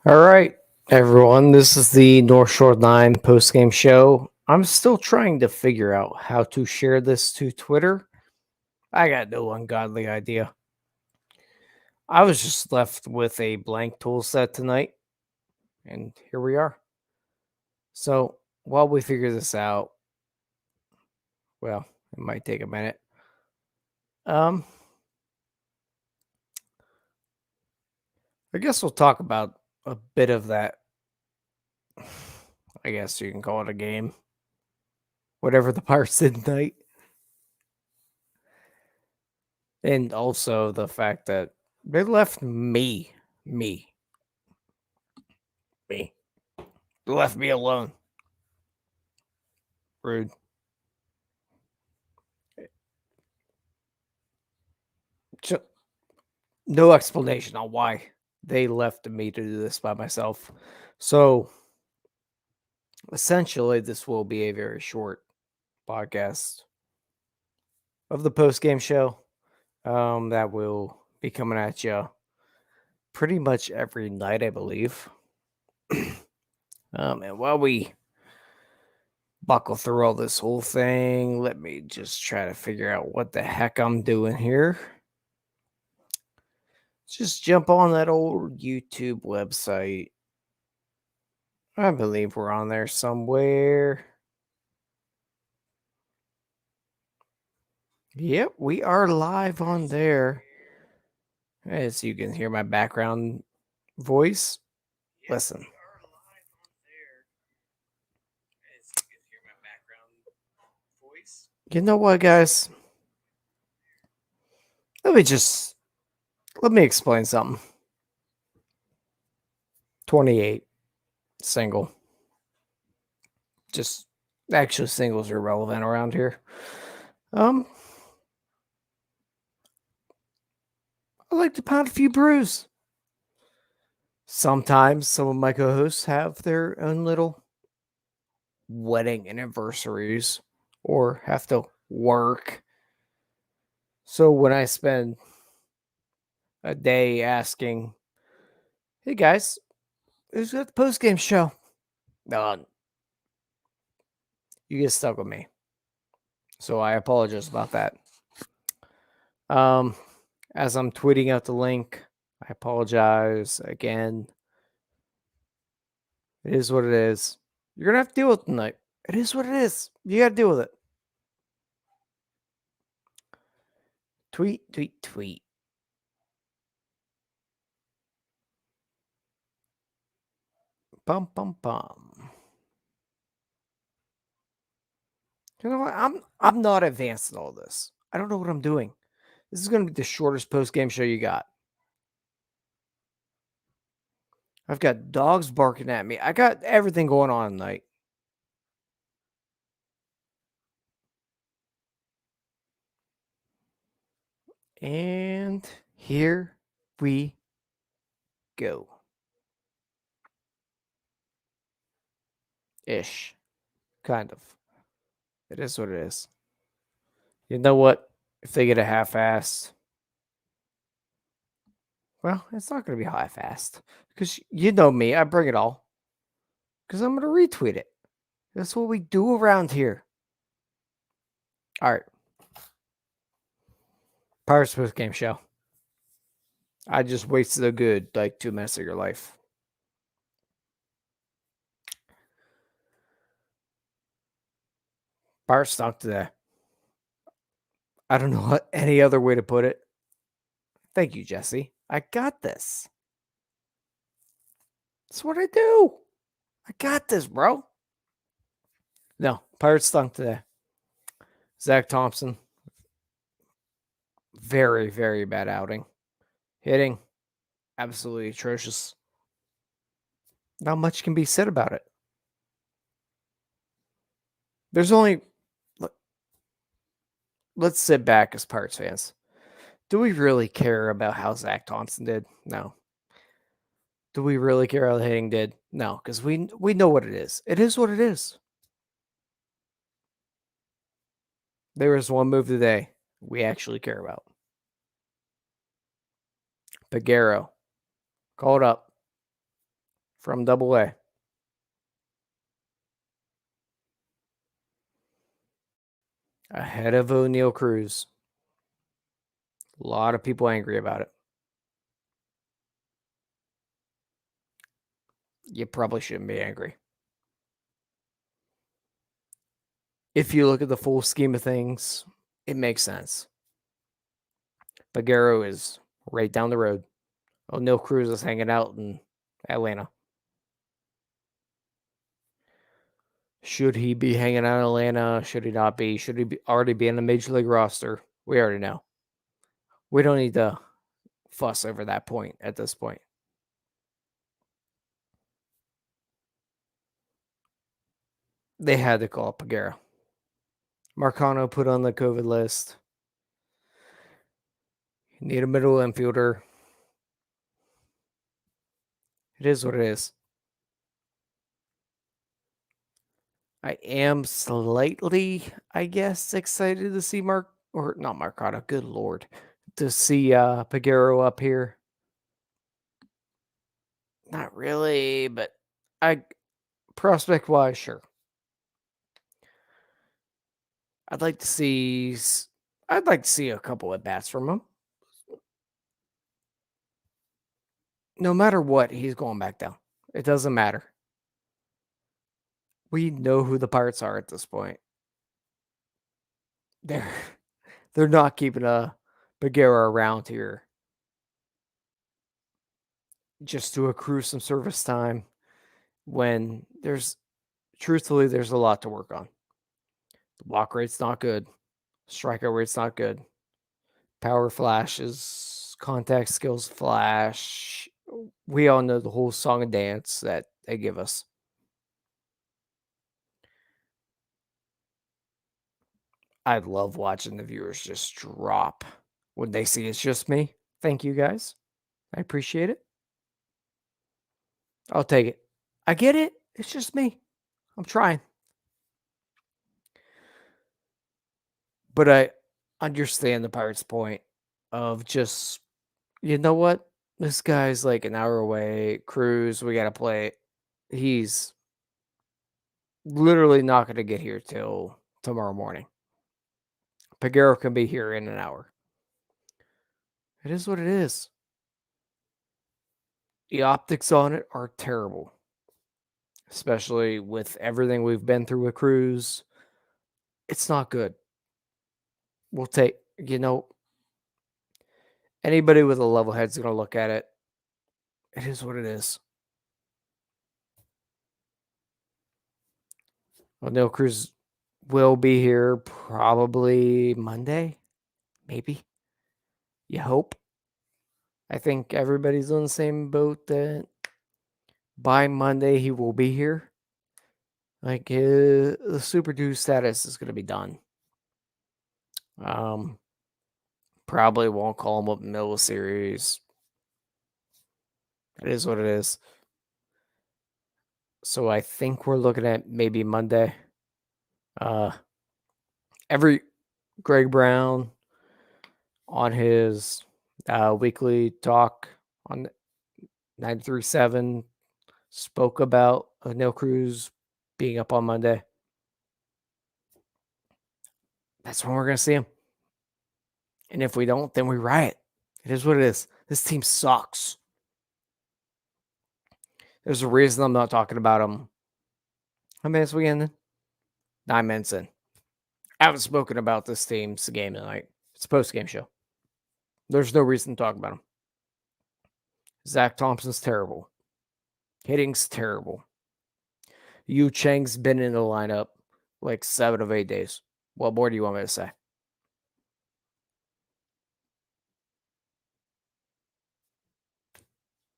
All right, everyone. This is the North Shore 9 post-game show. I'm still trying to figure out how to share this to Twitter. I got no ungodly idea. I was just left with a blank tool set tonight, and here we are. So while we figure this out, well, it might take a minute. I guess we'll talk about a bit of that. I guess you can call it a game. Whatever the Pirates did tonight. And also the fact that they left me. They left me alone. Rude. No explanation on why they left me to do this by myself. So essentially, this will be a very short podcast of the post-game show that will be coming at you pretty much every night, I believe. And while we buckle through all this whole thing, let me just try to figure out what the heck I'm doing here. Just jump on that old YouTube website. I believe we're on there somewhere. Yep, we are live on there. As you can hear my background voice. Listen. You know what, guys? Let me explain something. 28 single. Just actually singles are relevant around here. I like to pound a few brews. Sometimes some of my co-hosts have their own little wedding anniversaries or have to work. So when I spend a day asking, hey guys, who's got the post-game show? You get stuck with me. So I apologize about that. As I'm tweeting out the link, I apologize again. It is what it is. You're going to have to deal with it tonight. It is what it is. You got to deal with it. Tweet. Bum. You know what? I'm not advanced in all this. I don't know what I'm doing. This is going to be the shortest post-game show you got. I've got dogs barking at me. I got everything going on tonight. And here we go. Ish. Kind of. It is what it is. You know what? If they get a half-assed, well, it's not going to be half-assed. Because you know me. I bring it all. Because I'm going to retweet it. That's what we do around here. All right. Pirates post game show. I just wasted a good 2 minutes of your life. Pirates stunk today. I don't know any other way to put it. Thank you, Jesse. I got this. That's what I do. I got this, bro. No, Pirates stunk today. Zach Thompson, Very, very bad outing. Hitting, absolutely atrocious. Not much can be said about it. There's only. Let's sit back as Pirates fans. Do we really care about how Zach Thompson did? No. Do we really care how the hitting did? No, because we know what it is. It is what it is. There is one move today we actually care about. Peguero. Called up from Double A. Ahead of O'Neal Cruz. A lot of people angry about it. You probably shouldn't be angry. If you look at the full scheme of things, it makes sense. Peguero is right down the road. O'Neal Cruz is hanging out in Atlanta. Should he be hanging out in Atlanta? Should he not be? Should he already be in the major league roster? We already know. We don't need to fuss over that point at this point. They had to call up Peguero. Marcano put on the COVID list. Need a middle infielder. It is what it is. I am slightly, I guess, excited to see not Marcano, good Lord, to see Peguero up here. Not really, but prospect-wise, sure. I'd like to see a couple at bats from him. No matter what, he's going back down. It doesn't matter. We know who the Pirates are at this point. They're not keeping a Peguero around here just to accrue some service time when truthfully there's a lot to work on. The walk rate's not good. Strikeout rate's not good. Power flashes, contact skills flash. We all know the whole song and dance that they give us. I love watching the viewers just drop when they see it's just me. Thank you guys. I appreciate it. I'll take it. I get it. It's just me. I'm trying. But I understand the Pirates' point of just, you know what? This guy's like an hour away. Cruz, we got to play. He's literally not going to get here till tomorrow morning. Peguero can be here in an hour. It is what it is. The optics on it are terrible, especially with everything we've been through with Cruz. It's not good. We'll take, anybody with a level head's going to look at it. It is what it is. O'Neal Cruz will be here probably Monday, maybe. You hope. I think everybody's on the same boat that by Monday he will be here. Like the Super Dude status is going to be done. Probably won't call him up in the middle of the series. It is what it is. So I think we're looking at maybe Monday. Greg Brown on his weekly talk on 93.7 spoke about O'Neal Cruz being up on Monday. That's when we're going to see him. And if we don't, then we riot. It is what it is. This team sucks. There's a reason I'm not talking about them. How many minutes we in? 9 minutes in. I haven't spoken about this team's game tonight. It's a post-game show. There's no reason to talk about them. Zach Thompson's terrible. Hitting's terrible. Yu Chang's been in the lineup like 7 of 8 days. What more do you want me to say?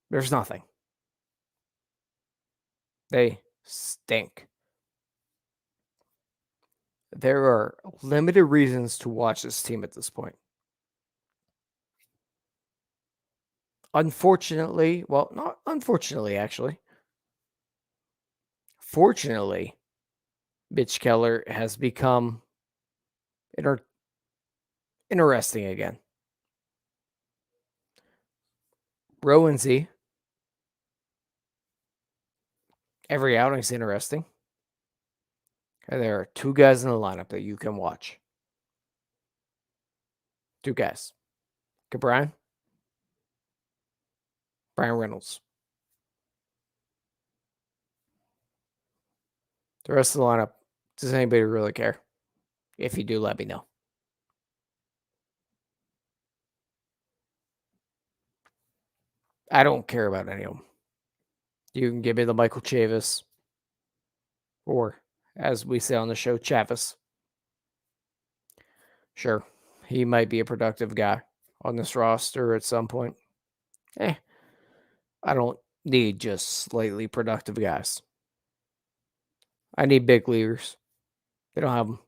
There's nothing. They stink. There are limited reasons to watch this team at this point. Unfortunately, well, not unfortunately, actually. Fortunately, Mitch Keller has become interesting again. Rowan Z, every outing's interesting. And there are two guys in the lineup that you can watch. Two guys. Brian Reynolds. The rest of the lineup, does anybody really care? If you do, let me know. I don't care about any of them. You can give me the Michael Chavis, or as we say on the show, Chavis. Sure, he might be a productive guy on this roster at some point. I don't need just slightly productive guys. I need big leaguers. They don't have them.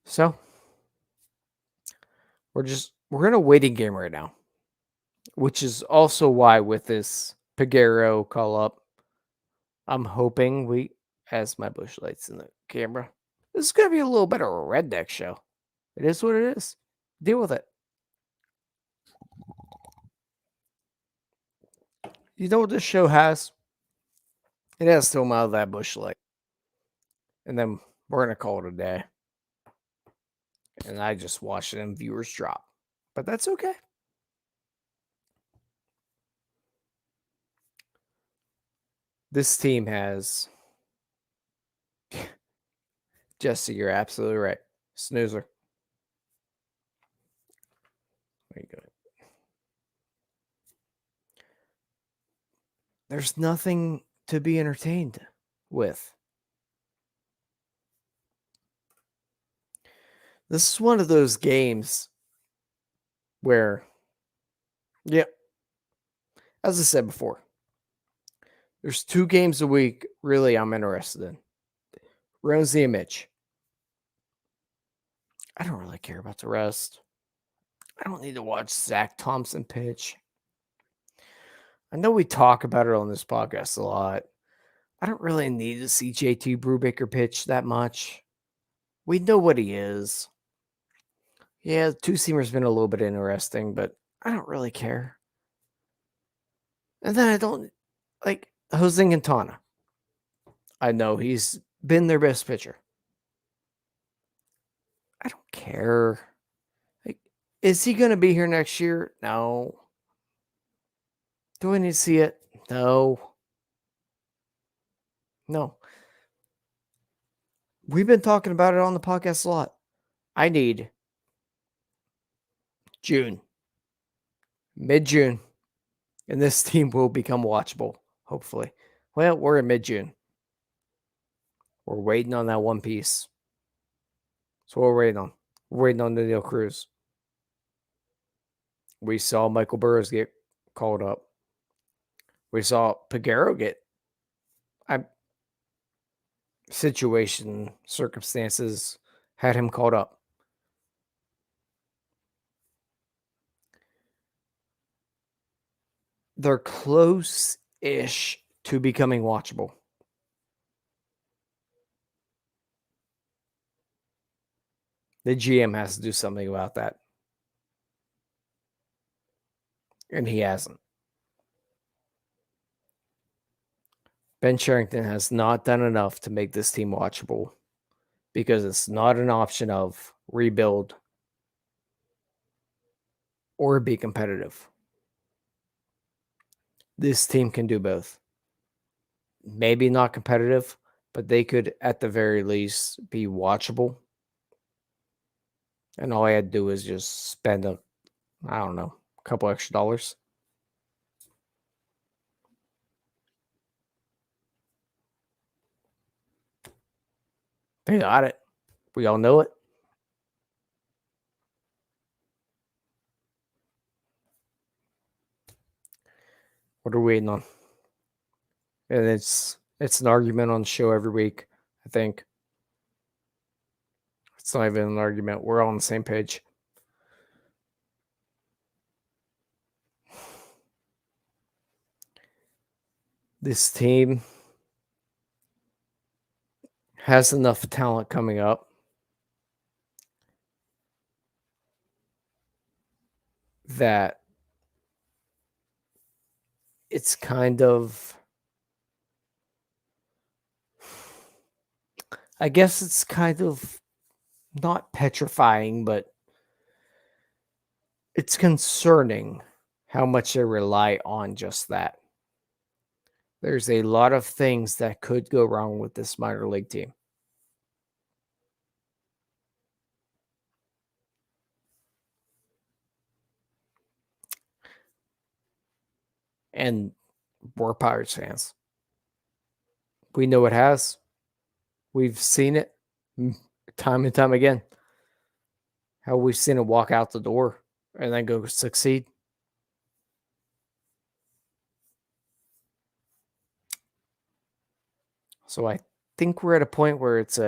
So we're in a waiting game right now, which is also why with this Peguero call up, I'm hoping as my bush lights in the camera, this is going to be a little bit of a redneck show. It is what it is. Deal with it. You know what this show has? It has to come out of that bush light. And then we're going to call it a day. And I just watched them viewers drop. But that's okay. This team has... Jesse, you're absolutely right. Snoozer. There you go. There's nothing to be entertained with. This is one of those games where, as I said before, there's 2 games a week really I'm interested in. Rosie and Mitch. I don't really care about the rest. I don't need to watch Zach Thompson pitch. I know we talk about it on this podcast a lot. I don't really need to see JT Brubaker pitch that much. We know what he is. Yeah, the two-seamer's been a little bit interesting, but I don't really care. And then I don't like Jose Quintana. I know he's been their best pitcher. I don't care. Like, is he going to be here next year? No. Do I need to see it? No. No. We've been talking about it on the podcast a lot. I need June, mid-June, and this team will become watchable, hopefully. Well, we're in mid-June. We're waiting on that one piece. That's what we're waiting on. We're waiting on Daniel Cruz. We saw Michael Burrows get called up. We saw Peguero get circumstances had him called up. They're close-ish to becoming watchable. The GM has to do something about that. And he hasn't. Ben Sherrington has not done enough to make this team watchable because it's not an option of rebuild or be competitive. This team can do both. Maybe not competitive, but they could at the very least be watchable. And all I had to do is just spend a couple extra dollars. They got it. We all know it. What are we waiting on? And it's an argument on the show every week, I think. It's not even an argument. We're all on the same page. This team has enough talent coming up that it's kind of, I guess it's kind of not petrifying, but it's concerning how much they rely on just that. There's a lot of things that could go wrong with this minor league team. And we're Pirates fans. We know it has. We've seen it time and time again. How we've seen it walk out the door and then go succeed. So I think we're at a point where it's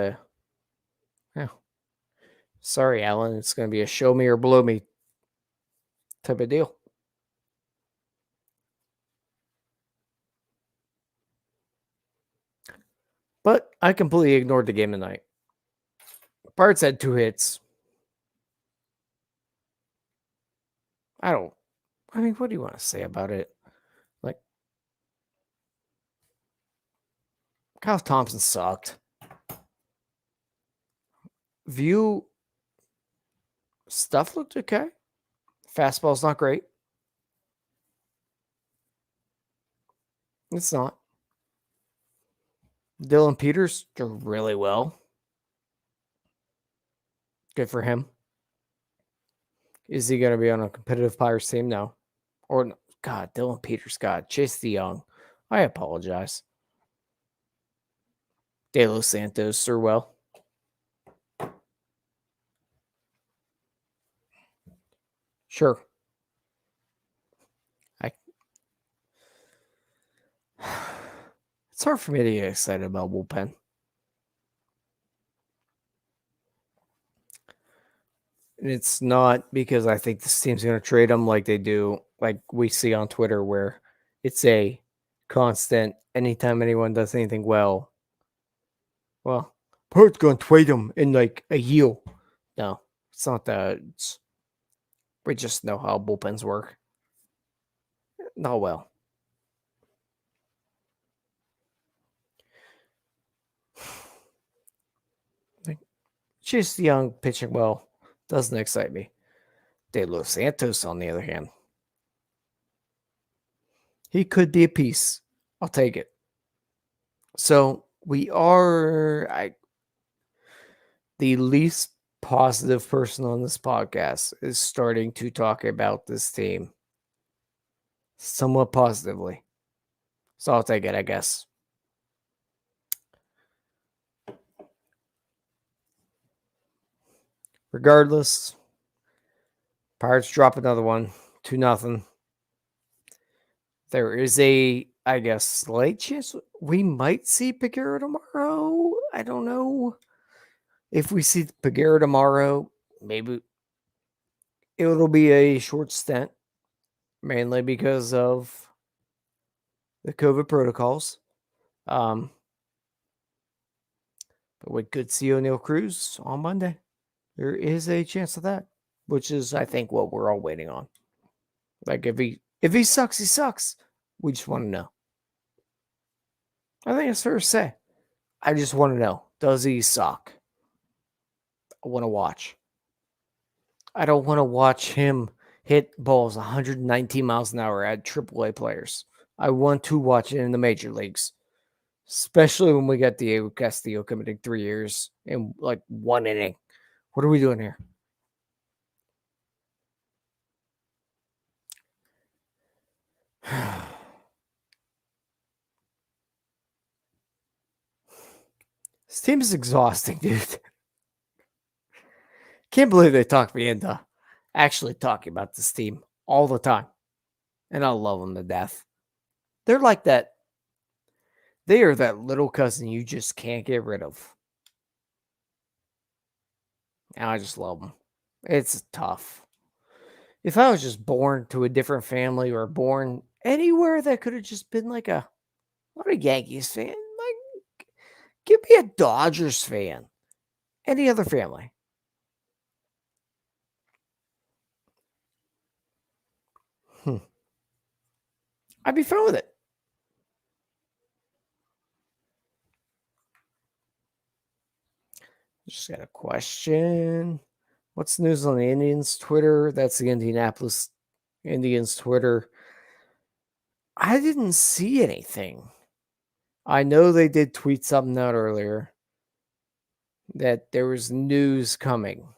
sorry, Alan, it's going to be a show me or blow me type of deal. But I completely ignored the game tonight. Pirates had 2 hits. I mean, what do you want to say about it? Like, Kyle Thompson sucked. View stuff looked okay. Fastball's not great. It's not. Dylan Peters did really well. Good for him. Is he going to be on a competitive Pirates team? No. Or, God, Dylan Peters, God, Chase the Young. I apologize. De Los Santos threw well. Sure. It's hard for me to get excited about bullpen. And it's not because I think this team's going to trade them like they do, like we see on Twitter, where it's a constant, anytime anyone does anything well, Pert's going to trade them in like a year. No, it's not that. We just know how bullpens work. Not well. Chase Young pitching well doesn't excite me. De Los Santos, on the other hand, he could be a piece. I'll take it. So we are the least positive person on this podcast is starting to talk about this team somewhat positively. So I'll take it, I guess. Regardless, Pirates drop another one, 2-0. There is a, I guess, slight chance we might see Peguero tomorrow. I don't know. If we see Peguero tomorrow, maybe it'll be a short stint, mainly because of the COVID protocols. But we could see O'Neal Cruz on Monday. There is a chance of that, which is, I think, what we're all waiting on. Like, if he sucks, he sucks. We just want to know. I think it's fair to say. I just want to know, does he suck? I want to watch. I don't want to watch him hit balls 119 miles an hour at AAA players. I want to watch it in the major leagues, especially when we got Diego Castillo committing 3 years in like 1 inning. What are we doing here? This team is exhausting, dude. Can't believe they talked me into actually talking about this team all the time. And I love them to death. They're like that. They are that little cousin you just can't get rid of. And I just love them. It's tough. If I was just born to a different family or born anywhere that could have just been like not a Yankees fan, like give me a Dodgers fan. Any other family. I'd be fine with it. Just got a question. What's the news on the Indians Twitter? That's the Indianapolis Indians Twitter. I didn't see anything. I know they did tweet something out earlier that there was news coming.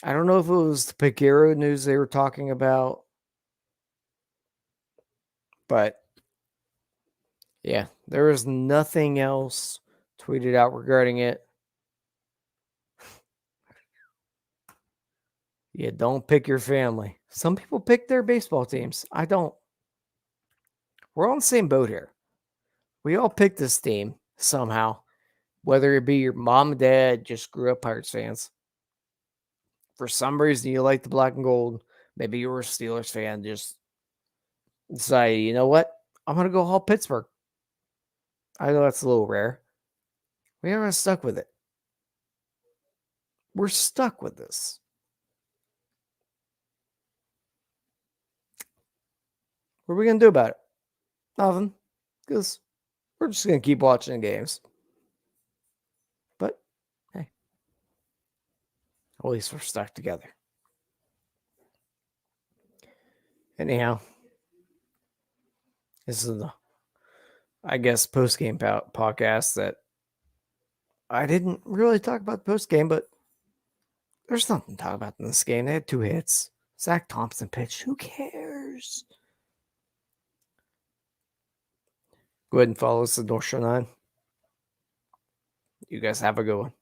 I don't know if it was the Peguero news they were talking about, but yeah, there was nothing else tweeted out regarding it. Yeah, don't pick your family. Some people pick their baseball teams. I don't. We're all in the same boat here. We all picked this team somehow, whether it be your mom and dad just grew up Pirates fans. For some reason, you like the black and gold. Maybe you were a Steelers fan, just decided, you know what? I'm going to go all Pittsburgh. I know that's a little rare. We haven't stuck with it. We're stuck with this. What are we going to do about it? Nothing. Because we're just going to keep watching games. But, hey, at least we're stuck together. Anyhow, this is the, I guess, post-game podcast that I didn't really talk about the post-game, but there's nothing to talk about in this game. They had 2 hits. Zach Thompson pitched. Who cares? Go ahead and follow us at North Shore 9. You guys have a good one.